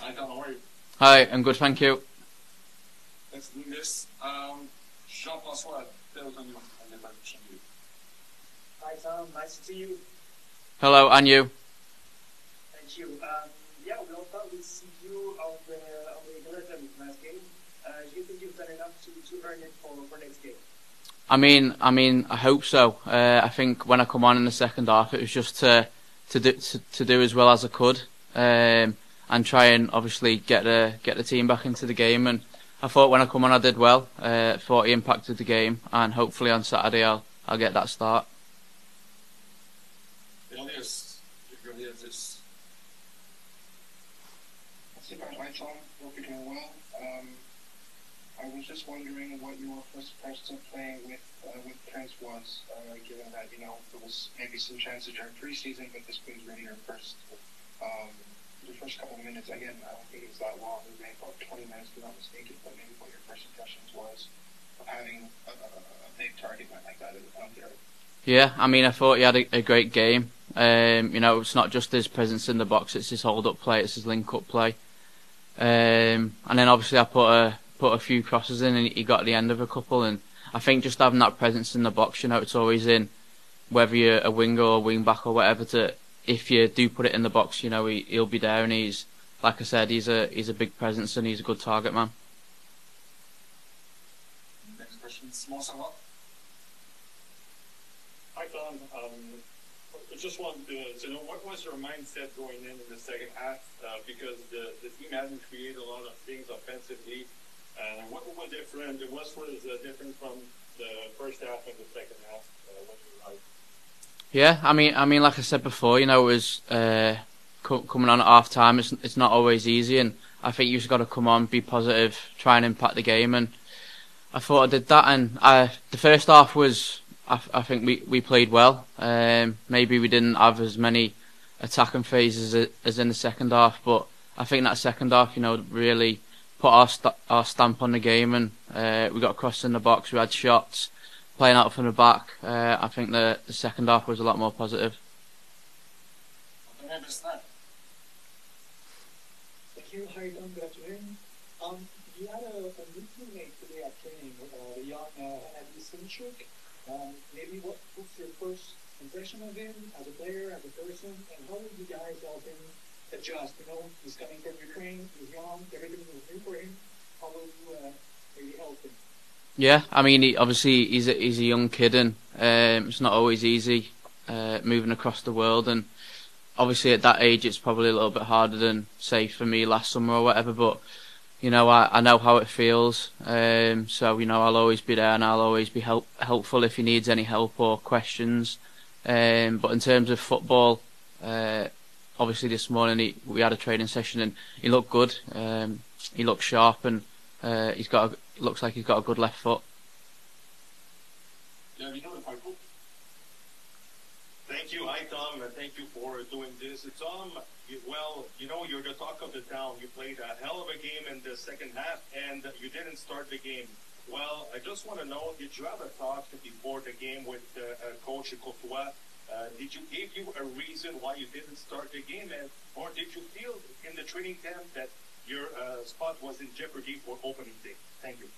Hi, Tom, how are you? Hi, I'm good, thank you. Let's do this. Jean-François, tell them on the introduction to you. Hi Tom, nice to see you. Hello, and you? Thank you. Yeah, we all thought we'd see you on the Galatian last game. Do you think you've done enough to earn it for next game? I mean, I hope so. I think when I come on in the second half, it was just to do as well as I could, and try and obviously get the team back into the game. And I thought when I come on, I did well. Thought he impacted the game, and hopefully on Saturday I'll get that start. Elias, you're going to get this. Hi Tom, hope you're doing well. I was just wondering what your first impression of playing with Pearce was, given that there was maybe some chances during preseason, but this was really your first couple of minutes. Again, I don't think it was that long. It was maybe about 20 minutes, if I'm not mistaken. But maybe what your first impressions was of having a big target like that out there. Yeah, I mean, I thought he had a great game. It's not just his presence in the box; it's his hold-up play, it's his link-up play. And then obviously I put a few crosses in, and he got the end of a couple. And I think just having that presence in the box, it's always in, whether you're a winger or wing back or whatever. If you do put it in the box, he'll be there, and he's, like I said, he's a big presence and he's a good target man. Next question, Simon Sarah. Hi Tom, I just wanted to know what was your mindset going in the second half, because the team hadn't created a lot of things offensively. What was different? What was different from the first half and the second half? What you like? Yeah, I mean, like I said before, it was coming on at half time. It's not always easy, and I think you've just got to come on, be positive, try and impact the game. And I thought I did that. And the first half was, I think we played well. Maybe we didn't have as many attacking phases as in the second half, but I think that second half, really put our stamp on the game, and we got across in the box. We had shots, playing out from the back. I think the second half was a lot more positive. Thank you. Hi Tom, good afternoon. You had a new teammate today at training, the young Andy Sinchuk. Maybe what's your first impression of him as a player, as a person, and how would you guys help him adjust? He's coming from Ukraine, he's young, everything is new for him. How will you maybe help him? Yeah, I mean, obviously he's a young kid, and it's not always easy moving across the world. And obviously at that age, it's probably a little bit harder than, say, for me last summer or whatever. But I know how it feels. So I'll always be there, and I'll always be helpful if he needs any help or questions. But in terms of football, obviously this morning we had a training session, and he looked good. He looked sharp, and looks like he's got a good left foot. Yeah, Thank you. Hi Tom, and thank you for doing this. Tom, you're the talk of the town. You played a hell of a game in the second half, and you didn't start the game. Well, I just want to know, did you have a talk before the game with Coach Courtois? Did you give you a reason why you didn't start the game, or did you feel in the training camp that your spot was in jeopardy for opening day? Thank you.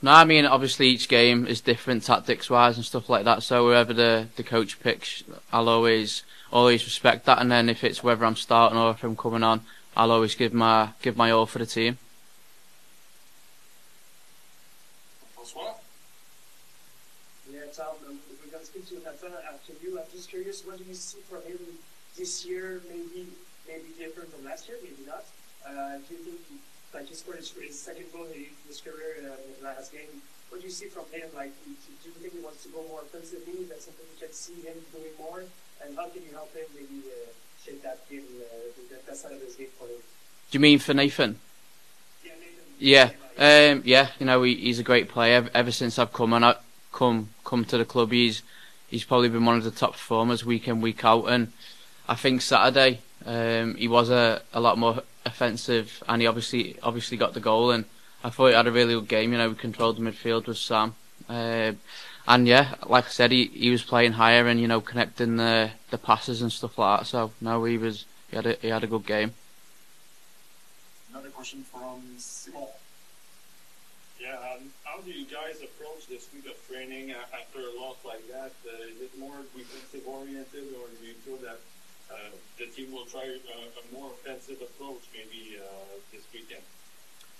No, I mean, obviously each game is different tactics-wise and stuff like that. So whoever the coach picks, I'll always respect that. And then if it's whether I'm starting or if I'm coming on, I'll always give my all for the team. François? Yeah, Tom, we're going to speak to Nathan after you. I'm just curious, what do you see from him this year? Maybe different from last year, maybe not. Do you think he scored his second goal in his career in the last game? What do you see from him? Do you think he wants to go more offensively? That's something you can see him doing more? And how can you help him maybe shape that game, that side of his game for him? Do you mean for Nathan? Yeah, Nathan. Yeah. He's a great player. Ever since I've come to the club, he's probably been one of the top performers week in, week out. And I think Saturday he was a lot more offensive, and he obviously got the goal. And I thought he had a really good game. We controlled the midfield with Sam. And And yeah, like I said, he was playing higher and, you know, connecting the passes and stuff like that. So no, he had a good game. Another question from Simon. Yeah, how do you guys approach this week of training after a loss like that? Is it more defensive oriented, or do you feel that the team will try a more offensive approach maybe this weekend?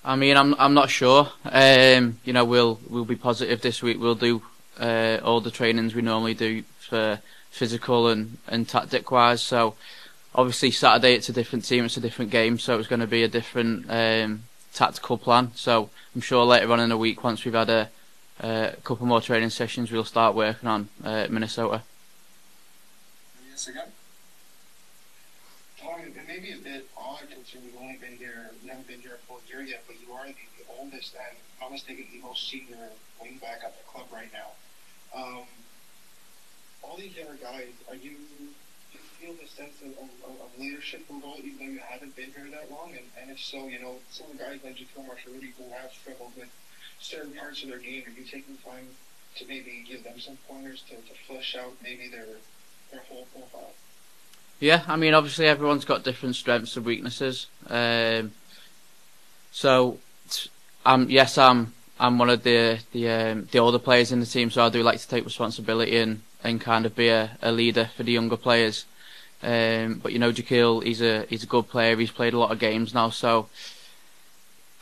I mean, I'm not sure. You know, we'll be positive this week. We'll do all the trainings we normally do for physical and tactic wise. So obviously Saturday it's a different team, it's a different game, so it's going to be a different tactical plan. So I'm sure later on in the week, once we've had a couple more training sessions, we'll start working on Minnesota. Yes, again. Tom, it may be a bit odd considering you've only been here, you haven't been here a full year yet, but you are the oldest and, if I'm not mistaken, the most senior wing back at the club right now. All these younger guys, do you feel the sense of leadership and role even though you haven't been here that long? And if so, you know, some of the guys like Jacob Marshallini who have struggled with certain parts of their game, are you taking time to maybe give them some pointers to flesh out maybe their whole profile? Yeah, I mean, obviously everyone's got different strengths and weaknesses. So, yes, I'm one of the older players in the team, so I do like to take responsibility and kind of be a leader for the younger players. But you know, Jaquil, he's a good player. He's played a lot of games now, so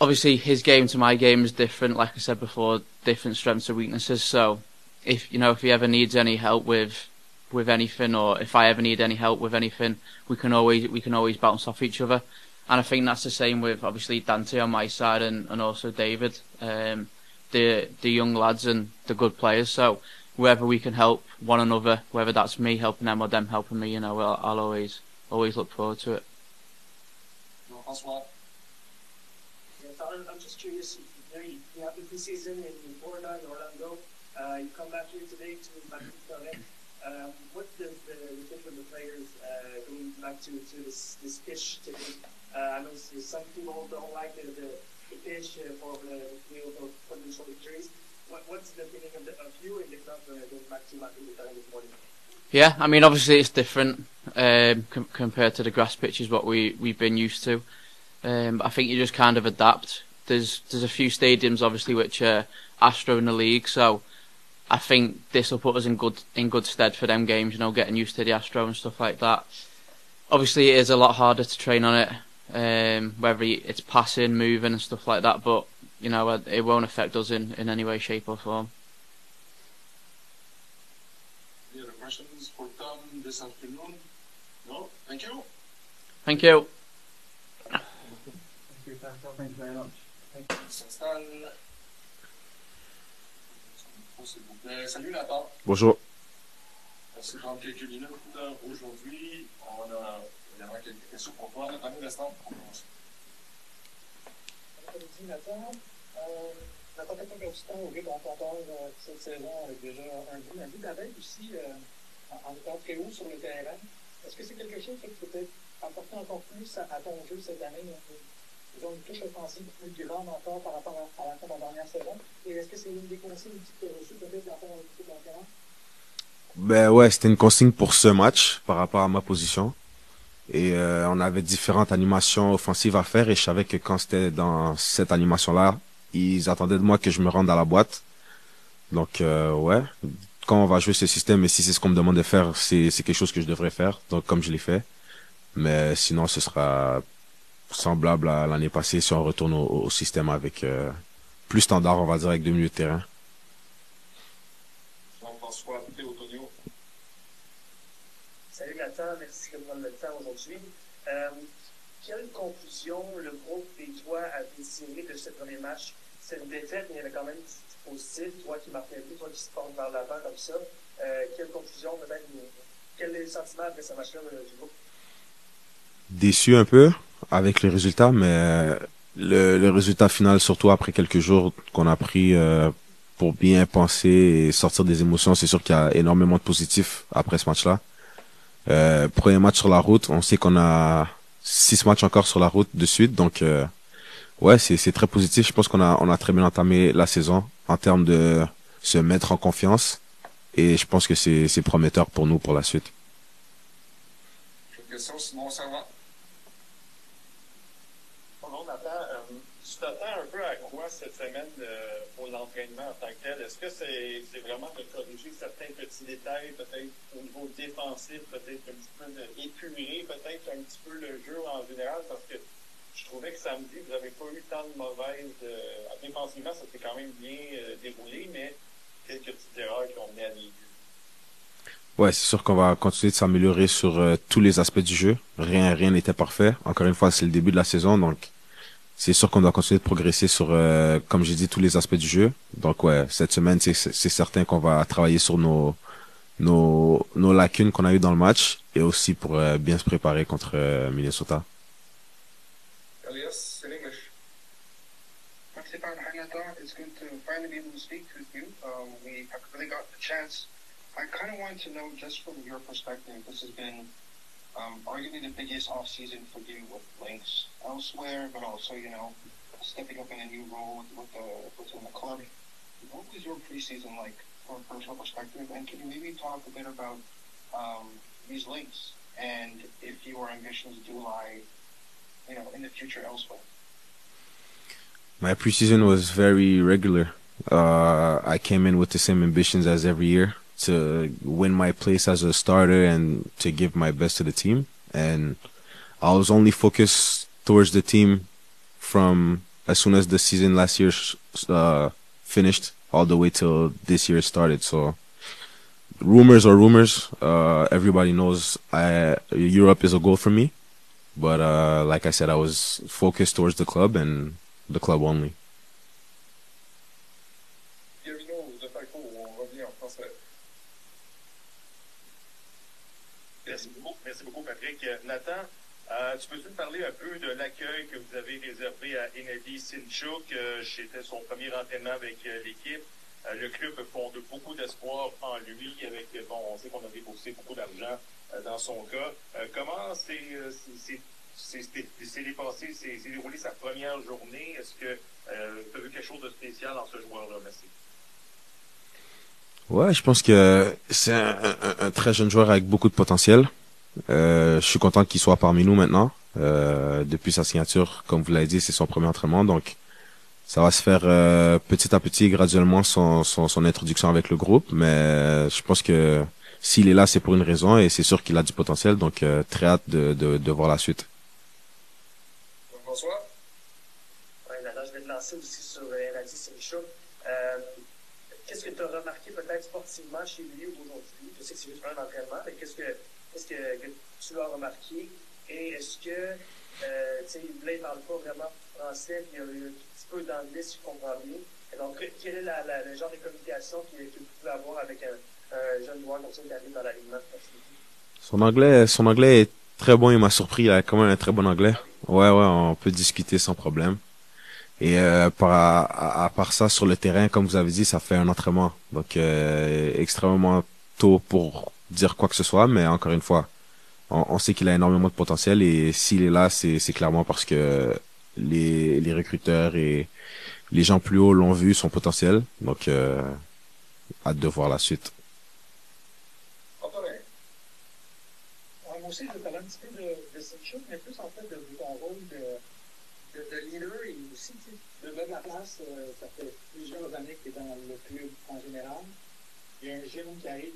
obviously his game to my game is different. Like I said before, different strengths and weaknesses. So if he ever needs any help with anything, or if I ever need any help with anything, we can always bounce off each other. And I think that's the same with obviously Dante on my side and also David, the young lads and the good players. So wherever we can help one another, whether that's me helping them or them helping me, you know, I'll always look forward to it. François. I'm just curious. You have the preseason in Florida and Orlando. You come back here today to Martin. What's the fit with the players going back to this pitch today? I know some people don't like the pitch for the field of potential injuries. What's the feeling of you and the club going back to Martin this morning? Yeah, I mean, obviously it's different compared to the grass pitches what we've been used to. I think you just kind of adapt. There's a few stadiums obviously which are Astro in the league, so I think this will put us in good stead for them games. You know, getting used to the Astro and stuff like that. Obviously, it is a lot harder to train on it, whether it's passing, moving, and stuff like that. But you know, it won't affect us in any way, shape, or form. Any other questions for Tom this afternoon? No? Thank you. Thank you. Thank you very much. Salut Nathan. Bonjour. Merci pour quelques minutes aujourd'hui. On a évidemment quelques questions pour toi. Nathan Restant, on commence. Nathan, au but en compteur cette saison avec déjà un but d'avec aussi en étant très haut sur le terrain. Est-ce que c'est quelque chose qui peut peut-être apporter encore plus à ton jeu cette année? Ils ont une touche offensive plus grande encore par rapport à la dernière saison. Et est-ce que c'est une des consignes que tu as reçues peut-être de la part de l'équipe d'entraînement? Ben ouais, c'était une consigne pour ce match par rapport à ma position. Et on avait différentes animations offensives à faire et je savais que quand c'était dans cette animation-là, ils attendaient de moi que je me rende à la boîte. Donc ouais, quand on va jouer ce système et si c'est ce qu'on me demande de faire, c'est quelque chose que je devrais faire. Donc comme je l'ai fait. Mais sinon, ce sera semblable à l'année passée si on retourne au système avec plus standard, on va dire, avec 2 milieux de terrain. Jean-François Théotonio. Salut Nathan, merci de prendre le temps aujourd'hui. Quelle conclusion le groupe et toi avez tiré de ce premier match? C'est une défaite, mais il y avait quand même du positif. Toi qui marquais un but, toi qui se porte vers l'avant comme ça. Quelle conclusion, peut-être, quel est le sentiment après ce match-là du groupe? Déçu un peu avec les résultats, mais le résultat final, surtout après quelques jours qu'on a pris pour bien penser et sortir des émotions, c'est sûr qu'il y a énormément de positifs après ce match-là. Premier match sur la route, on sait qu'on a 6 matchs encore sur la route de suite, donc ouais, c'est très positif. Je pense qu'on a très bien entamé la saison en termes de se mettre en confiance. Et je pense que c'est prometteur pour nous pour la suite. J'ai une question, sinon ça va. Bonjour Nathan, tu t'attends un peu à quoi cette semaine pour l'entraînement en tant que tel? Est-ce que c'est vraiment de corriger certains petits détails, peut-être au niveau défensif, peut-être un petit peu d'épurer, peut-être un petit peu le jeu en général, parce que je trouvais que samedi, vous n'avez pas eu tant de mauvaises... défensivement, ça s'est quand même bien déroulé, mais quelques petites erreurs qui ont mené à des buts. Ouais, c'est sûr qu'on va continuer de s'améliorer sur tous les aspects du jeu. Rien n'était parfait. Encore une fois, c'est le début de la saison, donc c'est sûr qu'on doit continuer de progresser sur, comme j'ai dit, tous les aspects du jeu. Donc ouais, cette semaine, c'est certain qu'on va travailler sur nos lacunes qu'on a eues dans le match et aussi pour bien se préparer contre Minnesota. Elias, in English. Hi, Nathan. It's good to finally be able to speak with you. We have really got the chance. I kind of want to know, just from your perspective, this has been arguably the biggest off-season for you with links elsewhere, but also, stepping up in a new role within the club. What was your preseason like from a personal perspective? And can you maybe talk a bit about these links and if your ambitions do lie, in the future elsewhere? My preseason was very regular. I came in with the same ambitions as every year to win my place as a starter and to give my best to the team. And I was only focused towards the team from as soon as the season last year finished all the way till this year started. So rumors are rumors. Everybody knows Europe is a goal for me. But like I said, I was focused towards the club and the club only. Merci beaucoup, Patrick. Nathan, tu peux-tu me parler un peu de l'accueil que vous avez réservé à Enedi Sinchuk? C'était son premier entraînement avec l'équipe. Le club fonde beaucoup d'espoir en lui. On sait qu'on a déboursé beaucoup d'argent dans son cas. Comment s'est déroulé sa première journée? Est-ce que tu as vu quelque chose de spécial en ce joueur-là? Merci. Ouais, je pense que c'est un très jeune joueur avec beaucoup de potentiel. Je suis content qu'il soit parmi nous maintenant. Depuis sa signature, comme vous l'avez dit, c'est son premier entraînement, donc ça va se faire petit à petit, graduellement, son introduction avec le groupe. Mais je pense que s'il est là, c'est pour une raison et c'est sûr qu'il a du potentiel, donc très hâte de voir la suite. François? Oui, Nathan, je vais te lancer aussi sur Enedi Sinchuk. Qu'est-ce que tu as remarqué peut-être sportivement chez lui aujourd'hui? Je sais que c'est juste un entraînement, mais qu'est-ce que tu as remarqué? Et est-ce que, là, il ne parle pas vraiment français, puis il y a un petit peu d'anglais, si je comprends bien. Et donc, quel est le genre de communication que vous pouvez avoir avec un jeune joueur comme ça qui arrive dans l'alignement? Son anglais est très bon, il m'a surpris, il a quand même un très bon anglais. Ouais, on peut discuter sans problème. Et à part ça, sur le terrain, comme vous avez dit, ça fait un entraînement. Donc, extrêmement tôt pour dire quoi que ce soit, mais encore une fois, on sait qu'il a énormément de potentiel et s'il est là, c'est clairement parce que les recruteurs et les gens plus hauts l'ont vu, son potentiel. Donc, hâte de voir la suite. Moi aussi, je vais parler un petit peu de cette chose, mais plus en fait de ton rôle de leader et aussi de mettre la place. Ça fait plusieurs années que tu es dans le club en général. Il y a un jeune qui arrive,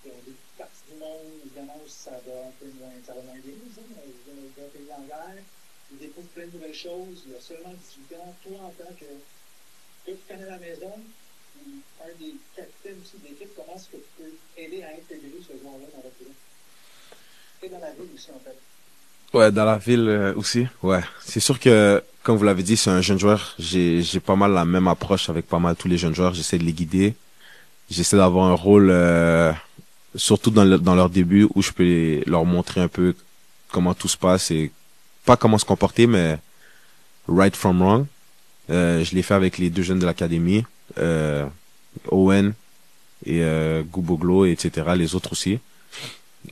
il y a des parties du monde, évidemment, ça va un peu moins, ça va moins bien, disons, d'un pays en guerre. Il découvre plein de nouvelles choses, il a seulement 18 ans. Toi, en tant que tu connais la maison, un des capitaines aussi de l'équipe, comment est-ce que tu peux aider à intégrer ce joueur-là dans le club? Et dans la ville aussi, en fait. Ouais, dans la ville aussi. Ouais, c'est sûr que, comme vous l'avez dit, c'est un jeune joueur. J'ai pas mal la même approche avec pas mal tous les jeunes joueurs. J'essaie de les guider. J'essaie d'avoir un rôle, surtout dans leur début, où je peux leur montrer un peu comment tout se passe et pas comment se comporter, mais right from wrong. Je l'ai fait avec les deux jeunes de l'académie, Owen et Gouboglo, etc. Les autres aussi.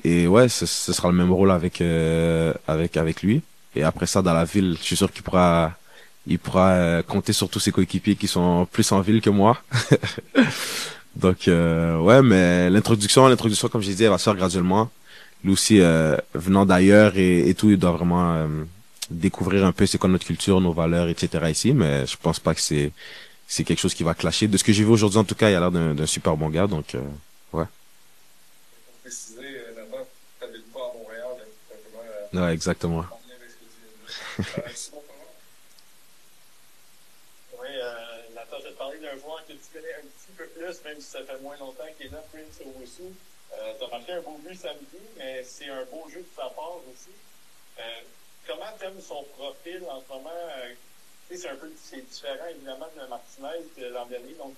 Et ouais, ce sera le même rôle avec lui. Et après ça, dans la ville, je suis sûr qu'il il pourra compter sur tous ses coéquipiers qui sont plus en ville que moi. Donc ouais, mais l'introduction, comme j'ai dit, elle va se faire graduellement. Lui aussi, venant d'ailleurs et tout, il doit vraiment découvrir un peu c'est quoi notre culture, nos valeurs, etc. ici. Mais je pense pas que c'est quelque chose qui va clasher. De ce que j'ai vu aujourd'hui, en tout cas, il a l'air d'un super bon gars. Donc ouais. Pour préciser, Nathan, tu n'habites pas à Montréal, donc simplement. Ouais, exactement. En lien avec ce que tu viens de dire. Simon, comment? Oui, Nathan, je vais te parler d'un joueur que tu connais un petit peu plus, même si ça fait moins longtemps qu'il est là, Prince Owusu. Tu as marqué un beau but samedi, mais c'est un beau jeu de sa part aussi. Comment tu aimes son profil en ce moment? C'est différent évidemment de Martinez de l'an dernier, donc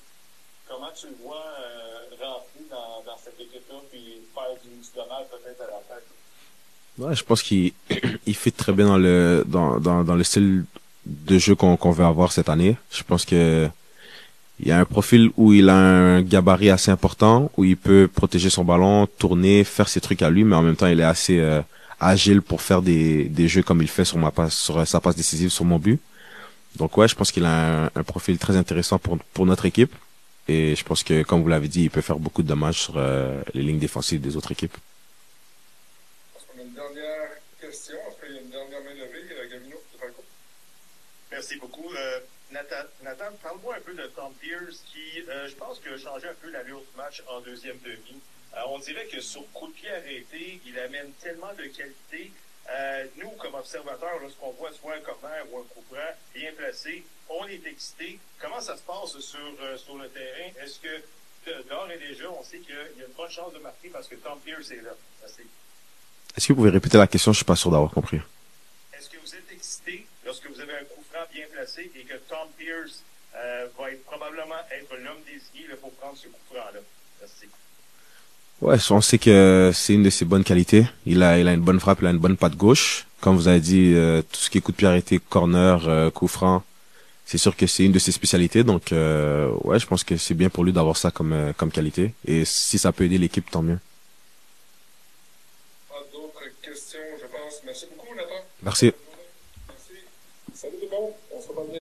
comment tu le vois rentrer dans cette équipe-là puis faire du dommage peut-être à la tête? Ouais, je pense qu'il il fit très bien dans le style de jeu qu'on veut avoir cette année. Je pense que il y a un profil où il a un gabarit assez important, où il peut protéger son ballon, tourner, faire ses trucs à lui, mais en même temps, il est assez agile pour faire des jeux comme il fait sur sa passe décisive sur mon but. Donc ouais, je pense qu'il a un profil très intéressant pour notre équipe. Et je pense que, comme vous l'avez dit, il peut faire beaucoup de dommages sur les lignes défensives des autres équipes. Parce qu'on a une dernière question. Après, il y a une dernière main levée. Gavino, tu fais quoi? Merci beaucoup. Nathan, parle-moi un peu de Tom Pearce qui, je pense, que a changé un peu l'allure du match en deuxième demi. On dirait que sur coup de pied arrêté, il amène tellement de qualité. Nous, comme observateurs, lorsqu'on voit soit un corner ou un coup franc bien placé, on est excité. Comment ça se passe sur le terrain? Est-ce que d'ores et déjà, on sait qu'il y a une bonne chance de marquer parce que Tom Pearce est là? Merci. Est-ce que vous pouvez répéter la question? Je suis pas sûr d'avoir compris. Est-ce que vous êtes excité lorsque vous avez un coup franc bien placé et que Tom Pearce va probablement être l'homme désigné pour prendre ce coup franc-là? Merci. Ouais, on sait que c'est une de ses bonnes qualités. Il a une bonne frappe, il a une bonne patte gauche. Comme vous avez dit, tout ce qui est coup de pied arrêté, corner, coup franc, c'est sûr que c'est une de ses spécialités. Donc, ouais, je pense que c'est bien pour lui d'avoir ça comme qualité. Et si ça peut aider l'équipe, tant mieux. Pas d'autres questions, je pense. Merci beaucoup, Nathan. Merci. Merci. Salut tout le monde. On se reparle bientôt.